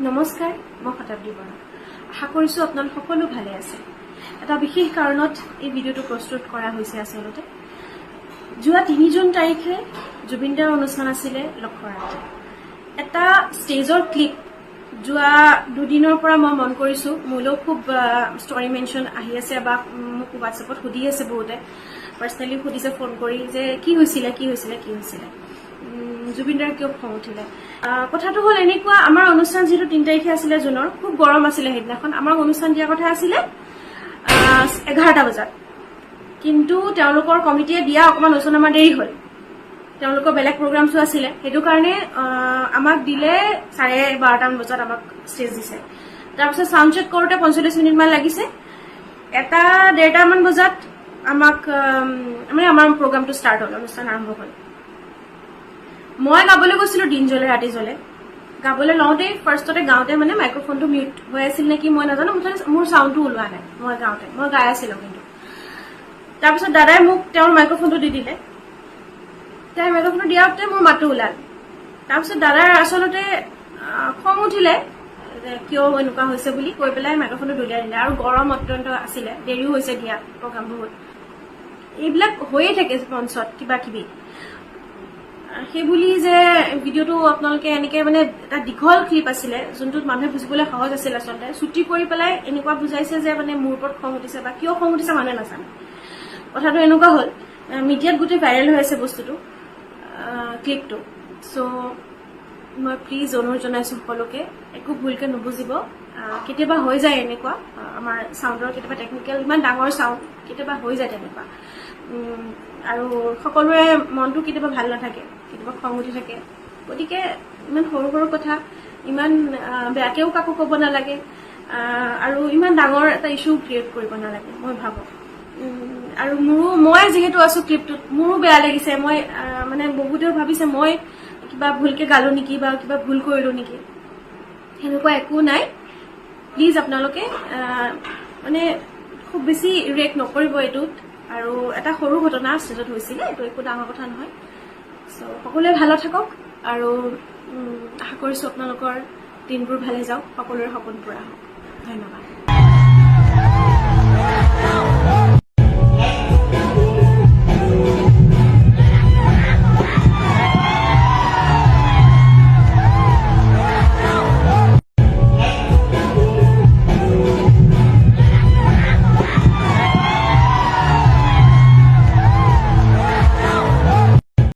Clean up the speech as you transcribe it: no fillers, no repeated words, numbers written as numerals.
নমস্কাৰ, মই শতাব্দী বৰা। আশা কৰিছোঁ আপোনালোক সকলো ভালে আছে। এটা বিশেষ কাৰণত এই ভিডিঅ'টো প্ৰস্তুত কৰা হৈছে। আচলতে যোৱা ৩ জুন তাৰিখে জুবিনদাৰ অনুষ্ঠান আছিলে লখৰাত। এটা ষ্টেজৰ ক্লিপ যোৱা 2 দিনৰ পৰা মই মন কৰিছোঁ। মোলৈ খুব ষ্টৰি মেনশ্যন আহি আছে বা মোক হোৱাটছএপত সুধি আছে, বহুতে পাৰ্চনেলি সুধিছে ফোন কৰি যে কি হৈছিলে জুবিনদাৰ কিয় খং উঠিলে। কথাটো হ'ল এনেকুৱা, আমাৰ অনুষ্ঠান যিহেতু 3 তাৰিখে আছিলে জুনৰ, খুব গৰম আছিলে সেইদিনাখন। আমাৰ অনুষ্ঠান দিয়া কথা আছিলে 11টা বজাত, কিন্তু তেওঁলোকৰ কমিটিয়ে দিয়া অকণমান ওচৰ আমাৰ দেৰি হ'ল। তেওঁলোকৰ বেলেগ প্ৰগ্ৰামছো আছিলে, সেইটো কাৰণে আমাক দিলে 12:30মান বজাত আমাক ষ্টেজ দিছে। তাৰপিছত চাউণ্ড চেক কৰোঁতে 45 মিনিটমান লাগিছে। 1-1:30মান বজাত আমাক আমাৰ প্ৰগ্ৰামটো ষ্টাৰ্ট হ'ল, অনুষ্ঠান আৰম্ভ হ'ল। মই গাবলৈ গৈছিলোঁ দিন জ্বলে ৰাতি জ্বলে। গাবলৈ লওঁতেই ফাৰ্ষ্টতে গাওঁতে মাইক্ৰফোনটো মিউট হৈ আছিল নেকি মই নাজানো, মুঠতে মোৰ চাউণ্ডটো ওলোৱা নাই। মই গাই আছিলোঁ কিন্তু। তাৰপিছত দাদাই মোক তেওঁৰ মাইক্ৰফোনটো দি দিলে। তাই মাইক্ৰফোনটো দিয়াওঁতে মোৰ মাতটো ওলাল। তাৰপিছত দাদাৰ আচলতে খং উঠিলে কিয় এনেকুৱা হৈছে বুলি কৈ পেলাই মাইক্ৰফোনটো দলিয়াই দিলে। আৰু গৰম অত্যন্ত আছিলে, দেৰিও হৈছে দিয়া প্ৰগ্ৰাম বহুত। এইবিলাক হৈয়ে থাকে মঞ্চত কিবা কিবি। সেইবুলি যে ভিডিঅ'টো আপোনালোকে এনেকে এটা দীঘল ক্লিপ আছিলে, যোনটোত মানুহে বুজিবলৈ সহজ আছিল। আচলতে ছুটি কৰি পেলাই এনেকুৱা বুজাইছে যে মোৰ ওপৰত খং উঠিছে বা কিয় খং উঠিছে মানুহে নাজানে। কথাটো এনেকুৱা হ'ল, মিডিয়াত গোটেই ভাইৰেল হৈ আছে বস্তুটো, ক্লিপটো। চ' মই প্লিজ অনুৰোধ জনাইছোঁ সকলোকে, একো ভুলকে নুবুজিব। কেতিয়াবা হৈ যায় এনেকুৱা, আমাৰ চাউণ্ডৰ কেতিয়াবা টেকনিকেল, ইমান ডাঙৰ চাউণ্ড কেতিয়াবা হৈ যায় তেনেকুৱা। আৰু সকলোৰে মনটো কেতিয়াবা ভাল নাথাকে, কেতিয়াবা খং উঠি থাকে। গতিকে ইমান সৰু সৰু কথা ইমান বেয়াকেও কাকো ক'ব নালাগে, আৰু ইমান ডাঙৰ এটা ইছ্যু ক্ৰিয়েট কৰিব নালাগে মই ভাবোঁ। আৰু মই যিহেতু আছোঁ ক্লিপটোত, মোৰো বেয়া লাগিছে। মই বহুতেও ভাবিছে মই কিবা ভুলকে গালো নেকি বা কিবা ভুল কৰিলোঁ নেকি। সেনেকুৱা একো নাই। প্লিজ আপোনালোকে খুব বেছি ৰিয়েক্ট নকৰিব এইটোত। আৰু এটা সৰু ঘটনা ষ্টেজত হৈছিলে, এইটো একো ডাঙৰ কথা নহয়। চ' সকলোৱে ভালে থাকক, আৰু আশা কৰিছোঁ আপোনালোকৰ দিনবোৰ ভালে যাওক, সকলোৰে সপোন পূৰা হওক। ধন্যবাদ।